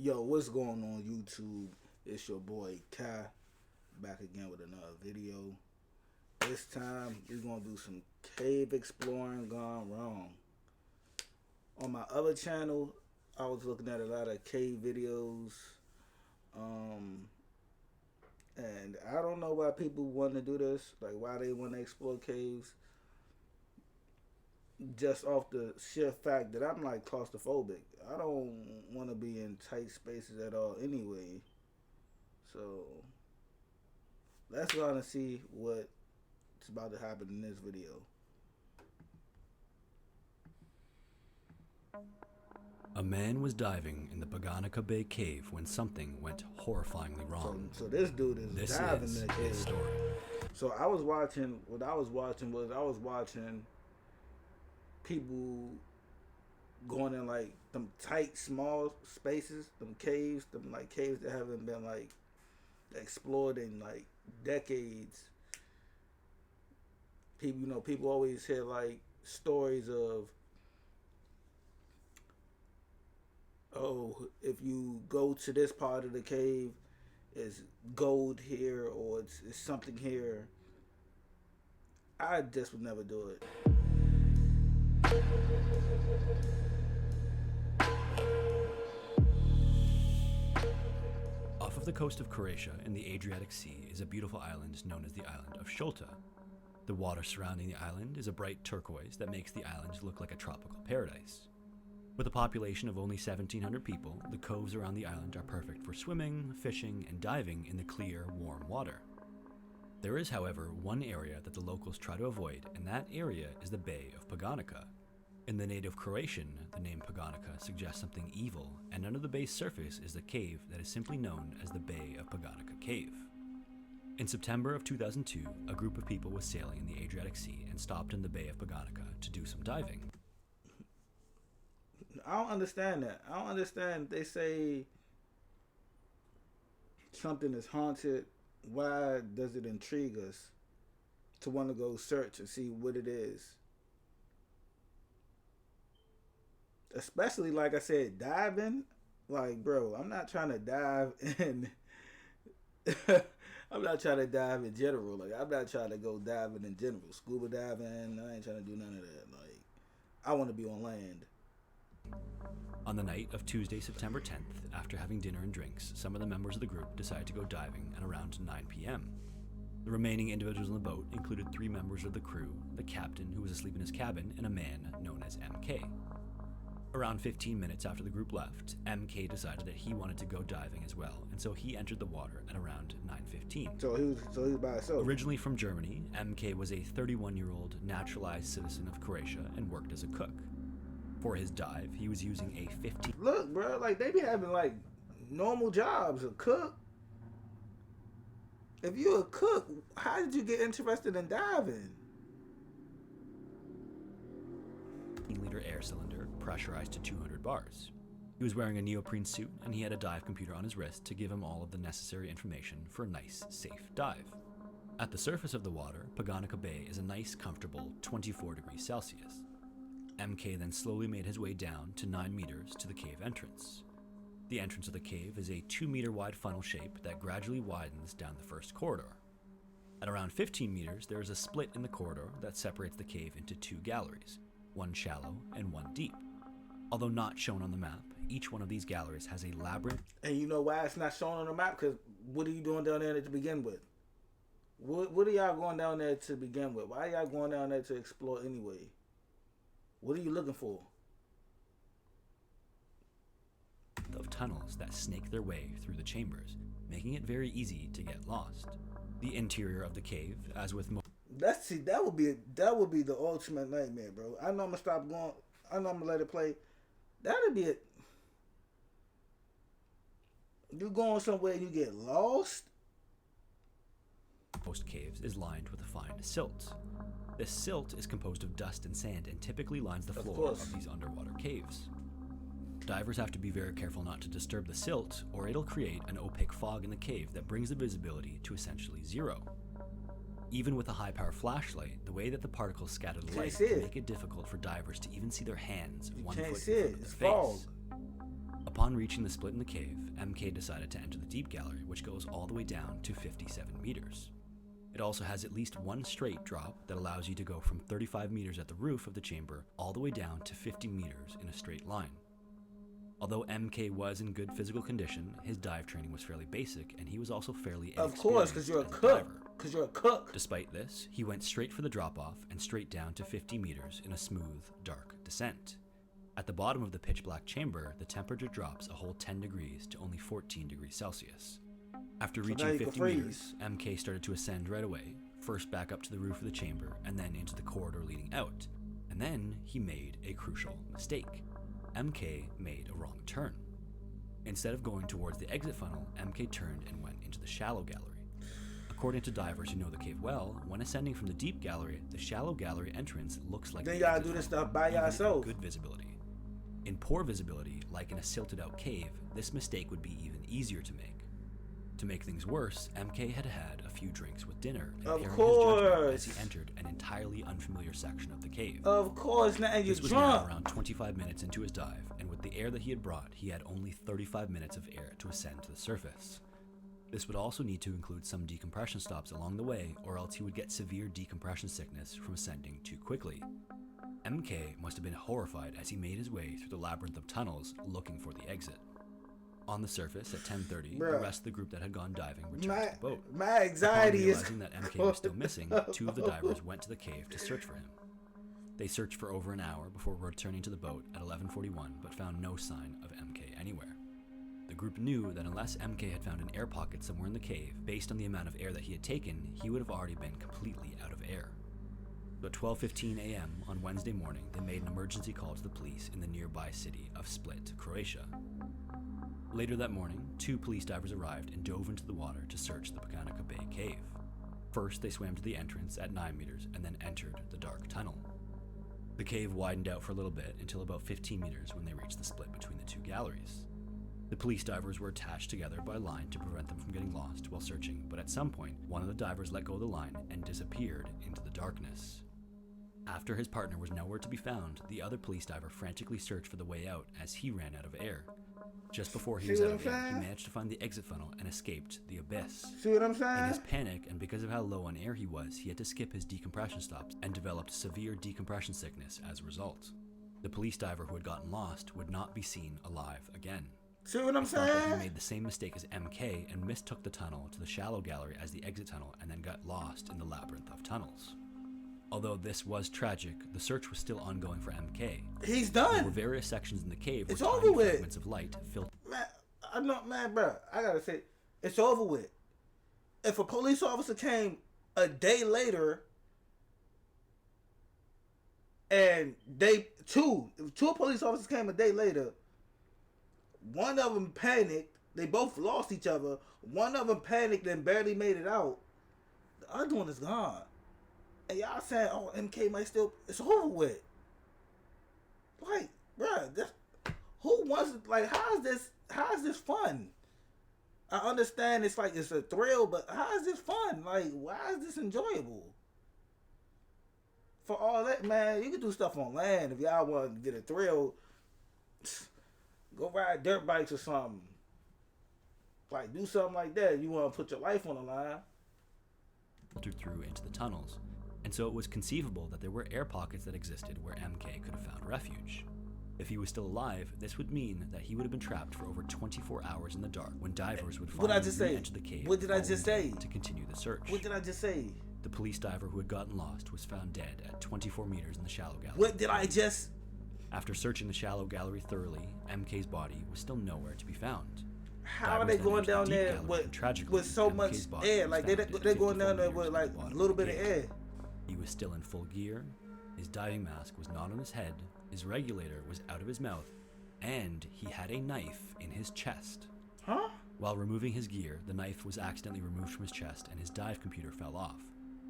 Yo, what's going on YouTube? It's your boy Kai, back again with another video. This time we're gonna do some cave exploring gone wrong. On my other channel, I was looking at a lot of cave videos, and I don't know why people want to do this, like why they want to explore caves. Just off the sheer fact that I'm like claustrophobic. I don't want to be in tight spaces at all anyway. So let's go on and see what's about to happen in this video. A man was diving in the Poganica Bay cave when something went horrifyingly wrong. So this dude is diving in the cave. His story. So I was watching people going in like them tight small spaces, them caves that haven't been like explored in like decades. People always hear like stories of, oh, if you go to this part of the cave, it's gold here or it's something here. I just would never do it. Off of the coast of Croatia in the Adriatic Sea is a beautiful island known as the island of Sholta. The water surrounding the island is a bright turquoise that makes the island look like a tropical paradise. With a population of only 1,700 people, the coves around the island are perfect for swimming, fishing, and diving in the clear, warm water. There is, however, one area that the locals try to avoid, and that area is the Bay of Poganica. In the native Croatian, the name Poganica suggests something evil, and under the bay's surface is the cave that is simply known as the Bay of Poganica Cave. In September of 2002, a group of people was sailing in the Adriatic Sea and stopped in the Bay of Poganica to do some diving. I don't understand that. I don't understand. They say something is haunted. Why does it intrigue us to want to go search and see what it is? Especially, like I said, diving. Like, bro, I'm not trying to dive in. I'm not trying to dive in general. Like, I'm not trying to go diving in general. Scuba diving, I ain't trying to do none of that. Like, I want to be on land. On the night of Tuesday, September 10th, after having dinner and drinks, some of the members of the group decided to go diving at around 9 p.m. The remaining individuals on the boat included 3 members of the crew, the captain who was asleep in his cabin, and a man known as MK. Around 15 minutes after the group left, MK decided that he wanted to go diving as well, and so he entered the water at around 9:15. So he was by himself. Originally from Germany, MK was a 31-year-old naturalized citizen of Croatia and worked as a cook. For his dive, he was using a 15... Look, bro, like they be having like normal jobs. A cook. If you're a cook, how did you get interested in diving? liter air cylinder pressurized to 200 bars. He was wearing a neoprene suit and he had a dive computer on his wrist to give him all of the necessary information for a nice, safe dive. At the surface of the water, Poganica Bay is a nice, comfortable 24 degrees Celsius. MK then slowly made his way down to 9 meters to the cave entrance. The entrance of the cave is a 2-meter wide funnel shape that gradually widens down the first corridor. At around 15 meters, there is a split in the corridor that separates the cave into 2 galleries, one shallow and one deep. Although not shown on the map, each one of these galleries has a labyrinth. And you know why it's not shown on the map? Because what are you doing down there to begin with? What are y'all going down there to begin with? Why are y'all going down there to explore anyway? What are you looking for? Of tunnels that snake their way through the chambers, making it very easy to get lost. The interior of the cave, as with most... That would be the ultimate nightmare, bro. I know I'm gonna stop going. I know I'm gonna let it play. That'd be it. You going somewhere and you get lost? Most caves is lined with a fine silt. This silt is composed of dust and sand and typically lines the floor of these underwater caves. Divers have to be very careful not to disturb the silt, or it'll create an opaque fog in the cave that brings the visibility to essentially zero. Even with a high-power flashlight, the way that the particles scatter the light can make it difficult for divers to even see their hands 1 foot in front of their face. Upon reaching the split in the cave, MK decided to enter the deep gallery, which goes all the way down to 57 meters. It also has at least one straight drop that allows you to go from 35 meters at the roof of the chamber all the way down to 50 meters in a straight line. Although MK was in good physical condition, his dive training was fairly basic, and he was also fairly inexperienced. Of course, because you're a as cook. diver. Because you're a cook. Despite this, he went straight for the drop-off and straight down to 50 meters in a smooth, dark descent. At the bottom of the pitch-black chamber, the temperature drops a whole 10 degrees to only 14 degrees Celsius. After reaching 50 meters, MK started to ascend right away, first back up to the roof of the chamber, and then into the corridor leading out. And then he made a crucial mistake. MK made a wrong turn. Instead of going towards the exit funnel, MK turned and went into the shallow gallery. According to divers who know the cave well, when ascending from the deep gallery, the shallow gallery entrance looks like then you gotta do this stuff by yourself. Good visibility. In poor visibility, like in a silted out cave, this mistake would be even easier to make. To make things worse, MK had had a few drinks with dinner, impairing his judgment as he entered an entirely unfamiliar section of the cave. Of course, now you're This was drunk. now around 25 minutes into his dive, and with the air that he had brought, he had only 35 minutes of air to ascend to the surface. This would also need to include some decompression stops along the way, or else he would get severe decompression sickness from ascending too quickly. MK must have been horrified as he made his way through the labyrinth of tunnels looking for the exit. On the surface at 10:30, the rest of the group that had gone diving returned to the boat. My anxiety is realizing that MK was still missing, two of the divers went to the cave to search for him. They searched for over an hour before returning to the boat at 11:41, but found no sign of MK anywhere. The group knew that unless MK had found an air pocket somewhere in the cave, based on the amount of air that he had taken, he would have already been completely out of air. So at 12:15 a.m. on Wednesday morning, they made an emergency call to the police in the nearby city of Split, Croatia. Later that morning, two police divers arrived and dove into the water to search the Poganica Bay cave. First, they swam to the entrance at 9 meters and then entered the dark tunnel. The cave widened out for a little bit until about 15 meters when they reached the split between the two galleries. The police divers were attached together by a line to prevent them from getting lost while searching, but at some point, one of the divers let go of the line and disappeared into the darkness. After his partner was nowhere to be found, the other police diver frantically searched for the way out as he ran out of air. Just before he was out of air, he managed to find the exit funnel and escaped the abyss. See what I'm saying? In his panic, and because of how low on air he was, he had to skip his decompression stops and developed severe decompression sickness as a result. The police diver who had gotten lost would not be seen alive again. See what I'm He thought that saying? he made the same mistake as MK and mistook the tunnel to the shallow gallery as the exit tunnel and then got lost in the labyrinth of tunnels. Although this was tragic, the search was still ongoing for MK. He's There were done. various sections in the cave It's where over tiny with. fragments of light filtered. Man, I'm not man, bro. I gotta say, it's over with. If a police officer came a day later, and two police officers came a day later, one of them panicked. They both lost each other. One of them panicked and barely made it out. The other one is gone. And y'all saying, "Oh, MK might still." It's over with. Like, bruh, who wants it? Like, how is this fun? I understand it's like it's a thrill, but how is this fun? Like, why is this enjoyable? For all that, man, you can do stuff on land if y'all want to get a thrill. Go ride dirt bikes or something. Like, do something like that. You want to put your life on the line. Filtered through into the tunnels, and so it was conceivable that there were air pockets that existed where MK could have found refuge. If he was still alive, this would mean that he would have been trapped for over 24 hours in the dark when divers would What I finally just say? re-enter the cave. What did I just say? To continue the search. What did I just say? The police diver who had gotten lost was found dead at 24 meters in the shallow gallery. What did I just? After searching the shallow gallery thoroughly, MK's body was still nowhere to be found. How are Divers they then going entered the down deep there gallery, and tragically, with so MK's much body air? was Like found they're at going down 54 there with meters like from the a bottom little of the bit of cave. air. He was still in full gear, his diving mask was not on his head, his regulator was out of his mouth, and he had a knife in his chest. Huh? While removing his gear, the knife was accidentally removed from his chest and his dive computer fell off,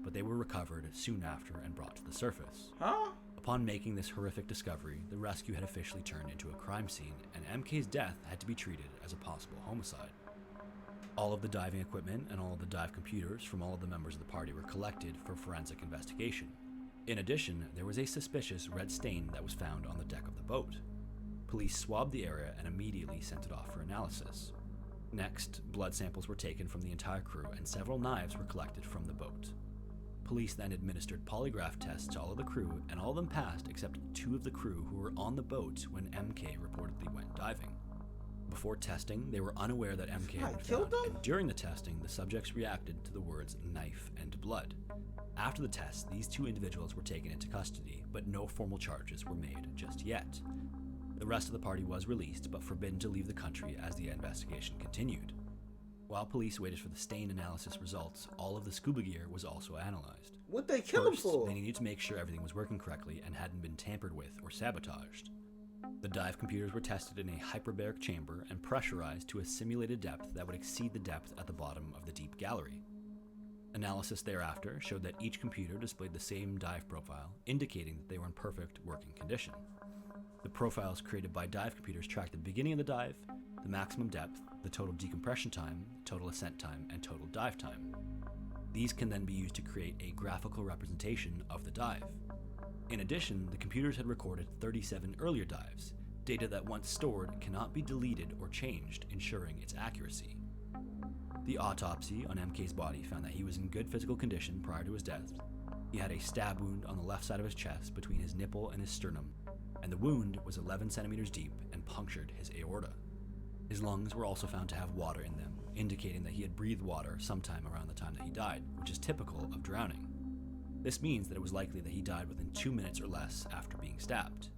but they were recovered soon after and brought to the surface. Huh? Upon making this horrific discovery, the rescue had officially turned into a crime scene, and MK's death had to be treated as a possible homicide. All of the diving equipment and all of the dive computers from all of the members of the party were collected for forensic investigation. In addition, there was a suspicious red stain that was found on the deck of the boat. Police swabbed the area and immediately sent it off for analysis. Next, blood samples were taken from the entire crew and several knives were collected from the boat. Police then administered polygraph tests to all of the crew, and all of them passed except 2 of the crew who were on the boat when MK reportedly went diving. Before testing, they were unaware that MK had been found, and during the testing, the subjects reacted to the words knife and blood. After the test, these 2 individuals were taken into custody, but no formal charges were made just yet. The rest of the party was released, but forbidden to leave the country as the investigation continued. While police waited for the stain analysis results, all of the scuba gear was also analyzed. What they kill him for? They needed to make sure everything was working correctly and hadn't been tampered with or sabotaged. The dive computers were tested in a hyperbaric chamber and pressurized to a simulated depth that would exceed the depth at the bottom of the deep gallery. Analysis thereafter showed that each computer displayed the same dive profile, indicating that they were in perfect working condition. The profiles created by dive computers tracked the beginning of the dive, the maximum depth, the total decompression time, total ascent time, and total dive time. These can then be used to create a graphical representation of the dive. In addition, the computers had recorded 37 earlier dives, data that once stored cannot be deleted or changed, ensuring its accuracy. The autopsy on MK's body found that he was in good physical condition prior to his death. He had a stab wound on the left side of his chest between his nipple and his sternum, and the wound was 11 centimeters deep and punctured his aorta. His lungs were also found to have water in them, indicating that he had breathed water sometime around the time that he died, which is typical of drowning. This means that it was likely that he died within 2 minutes or less after being stabbed.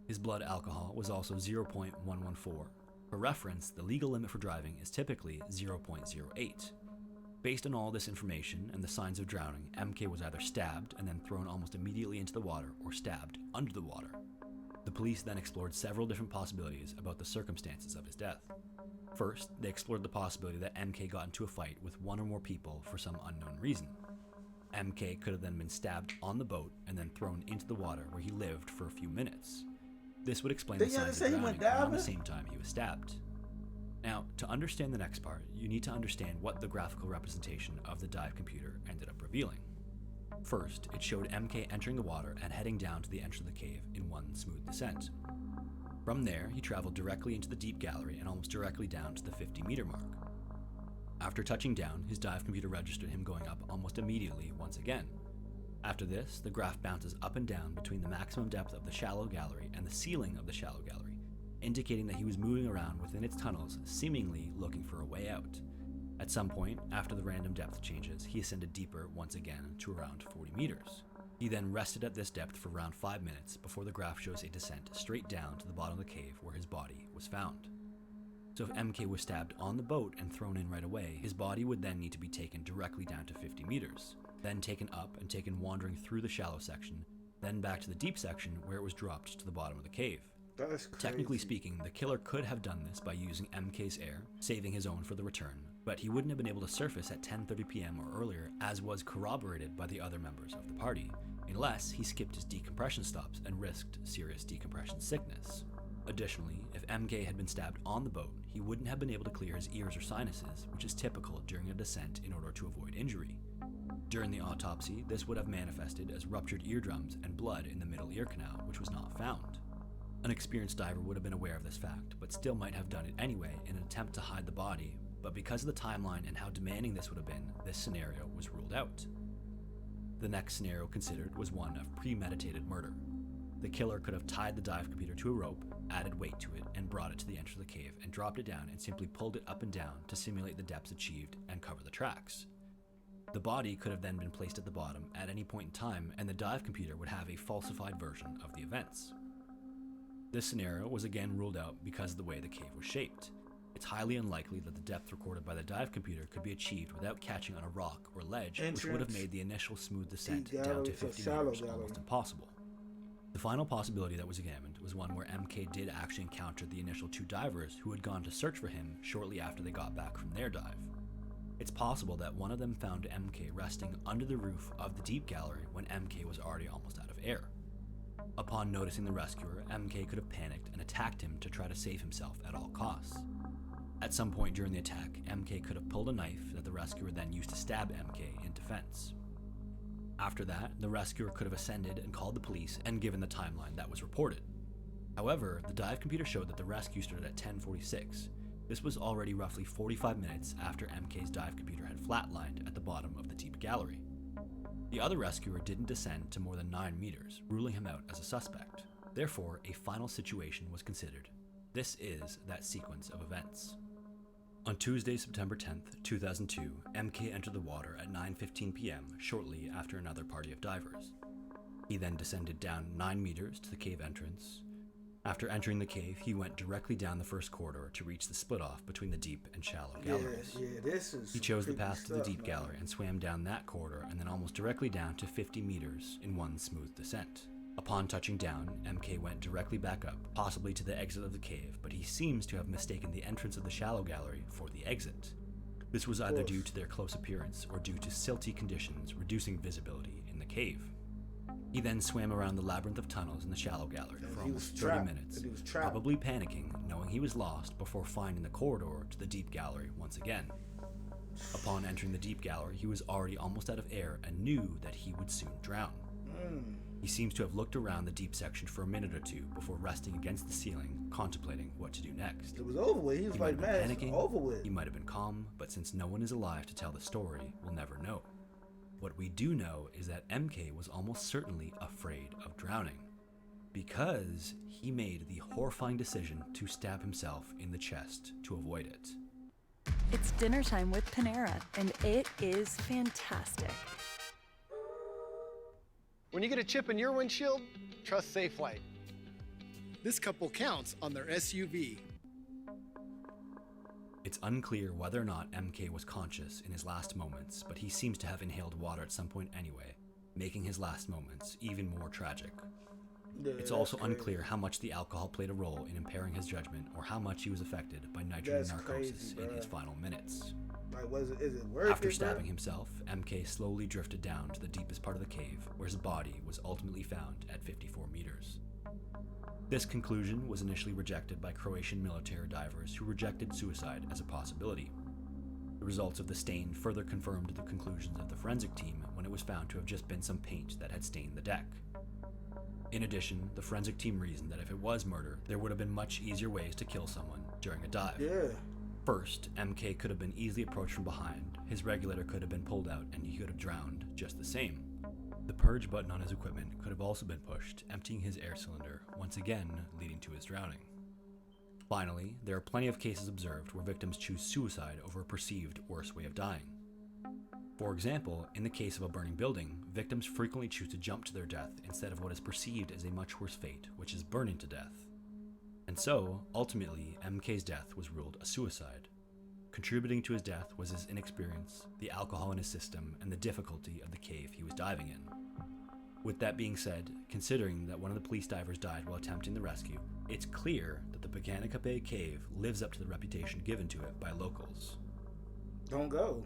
His blood alcohol was also 0.114. For reference, the legal limit for driving is typically 0.08. Based on all this information and the signs of drowning, MK was either stabbed and then thrown almost immediately into the water or stabbed under the water. The police then explored several different possibilities about the circumstances of his death. First, they explored the possibility that MK got into a fight with 1 or more people for some unknown reason. MK could have then been stabbed on the boat and then thrown into the water where he lived for a few minutes. This would explain the signs of drowning around the same time he was stabbed. Now, to understand the next part, you need to understand what the graphical representation of the dive computer ended up revealing. First, it showed MK entering the water and heading down to the entrance of the cave in one smooth descent. From there, he traveled directly into the deep gallery and almost directly down to the 50-meter mark. After touching down, his dive computer registered him going up almost immediately once again. After this, the graph bounces up and down between the maximum depth of the shallow gallery and the ceiling of the shallow gallery, indicating that he was moving around within its tunnels, seemingly looking for a way out. At some point, after the random depth changes, he ascended deeper once again to around 40 meters. He then rested at this depth for around 5 minutes before the graph shows a descent straight down to the bottom of the cave where his body was found. So if MK was stabbed on the boat and thrown in right away, his body would then need to be taken directly down to 50 meters, then taken up and taken wandering through the shallow section, then back to the deep section where it was dropped to the bottom of the cave. That's crazy. Technically speaking, the killer could have done this by using MK's air, saving his own for the return, but he wouldn't have been able to surface at 10:30 p.m. or earlier, as was corroborated by the other members of the party, unless he skipped his decompression stops and risked serious decompression sickness. Additionally, if MK had been stabbed on the boat, he wouldn't have been able to clear his ears or sinuses, which is typical during a descent in order to avoid injury. During the autopsy, this would have manifested as ruptured eardrums and blood in the middle ear canal, which was not found. An experienced diver would have been aware of this fact, but still might have done it anyway in an attempt to hide the body, but because of the timeline and how demanding this would have been, this scenario was ruled out. The next scenario considered was one of premeditated murder. The killer could have tied the dive computer to a rope, added weight to it, and brought it to the entrance of the cave and dropped it down and simply pulled it up and down to simulate the depths achieved and cover the tracks. The body could have then been placed at the bottom at any point in time, and the dive computer would have a falsified version of the events. This scenario was again ruled out because of the way the cave was shaped. It's highly unlikely that the depth recorded by the dive computer could be achieved without catching on a rock or ledge, which would have made the initial smooth descent down to 50 meters almost impossible. The final possibility that was examined was one where MK did actually encounter the initial 2 divers who had gone to search for him shortly after they got back from their dive. It's possible that one of them found MK resting under the roof of the deep gallery when MK was already almost out of air. Upon noticing the rescuer, MK could have panicked and attacked him to try to save himself at all costs. At some point during the attack, MK could have pulled a knife that the rescuer then used to stab MK in defense. After that, the rescuer could have ascended and called the police and given the timeline that was reported. However, the dive computer showed that the rescue started at 10:46. This was already roughly 45 minutes after MK's dive computer had flatlined at the bottom of the deep gallery. The other rescuer didn't descend to more than 9 meters, ruling him out as a suspect. Therefore, a final situation was considered. This is that sequence of events. On Tuesday, September 10th, 2002, MK entered the water at 9:15 p.m. shortly after another party of divers. He then descended down 9 meters to the cave entrance. After entering the cave, he went directly down the first corridor to reach the split-off between the deep and shallow galleries. He chose the path to the deep gallery and swam down that corridor and then almost directly down to 50 meters in one smooth descent. Upon touching down, MK went directly back up, possibly to the exit of the cave, but he seems to have mistaken the entrance of the shallow gallery for the exit. This was either due to their close appearance or due to silty conditions reducing visibility in the cave. He then swam around the labyrinth of tunnels in the shallow gallery for almost 30 minutes, probably panicking, knowing he was lost before finding the corridor to the deep gallery once again. Upon entering the deep gallery, he was already almost out of air and knew that he would soon drown. He seems to have looked around the deep section for a minute or two before resting against the ceiling, contemplating what to do next. It was over with. He was like, man, it's over with. He might have been calm, but since no one is alive to tell the story, we'll never know. What we do know is that MK was almost certainly afraid of drowning, because he made the horrifying decision to stab himself in the chest to avoid it. It's dinner time with Panera, and it is fantastic. When you get a chip in your windshield, trust Safelite. This couple counts on their SUV. It's unclear whether or not MK was conscious in his last moments, but he seems to have inhaled water at some point anyway, making his last moments even more tragic. It's also unclear how much the alcohol played a role in impairing his judgment or how much he was affected by nitrogen narcosis in his final minutes. Like, is it worth After it, stabbing himself, MK slowly drifted down to the deepest part of the cave, where his body was ultimately found at 54 meters. This conclusion was initially rejected by Croatian military divers who rejected suicide as a possibility. The results of the stain further confirmed the conclusions of the forensic team when it was found to have just been some paint that had stained the deck. In addition, the forensic team reasoned that if it was murder, there would have been much easier ways to kill someone during a dive. First, MK could have been easily approached from behind, his regulator could have been pulled out, and he could have drowned just the same. The purge button on his equipment could have also been pushed, emptying his air cylinder, once again leading to his drowning. Finally, there are plenty of cases observed where victims choose suicide over a perceived worse way of dying. For example, in the case of a burning building, victims frequently choose to jump to their death instead of what is perceived as a much worse fate, which is burning to death. And so, ultimately, MK's death was ruled a suicide. Contributing to his death was his inexperience, the alcohol in his system, and the difficulty of the cave he was diving in. With that being said, considering that one of the police divers died while attempting the rescue, it's clear that the Poganica Bay cave lives up to the reputation given to it by locals. Don't go.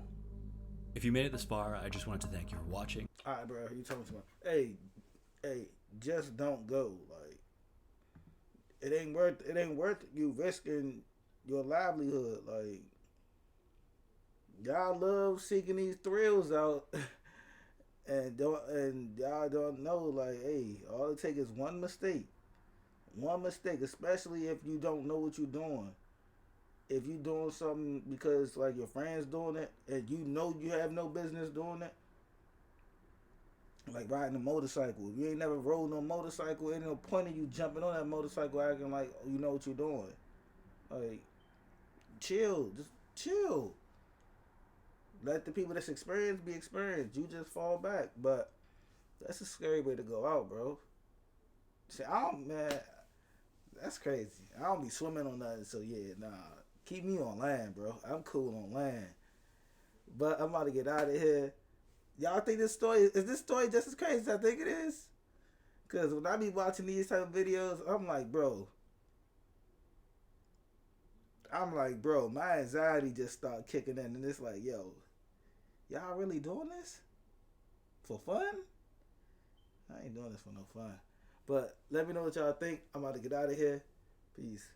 If you made it this far, I just wanted to thank you for watching. Alright, bro, you told me too much. Hey, just don't go. Like, it ain't worth you risking your livelihood. Like, y'all love seeking these thrills out, and y'all don't know. Like, hey, all it takes is one mistake, especially if you don't know what you're doing. If you doing something because like your friend's doing it and you know you have no business doing it, like riding a motorcycle. If you ain't never rode no motorcycle, ain't no point in you jumping on that motorcycle acting like you know what you're doing. Like, chill, just chill. Let the people that's experienced be experienced. You just fall back. But that's a scary way to go out, bro. See, man, that's crazy. I don't be swimming on nothing, so yeah, nah. Keep me on land, bro. I'm cool on land. But I'm about to get out of here. Y'all think is this story just as crazy as I think it is? Because when I be watching these type of videos, I'm like, bro, my anxiety just start kicking in. And it's like, yo, y'all really doing this? For fun? I ain't doing this for no fun. But let me know what y'all think. I'm about to get out of here. Peace.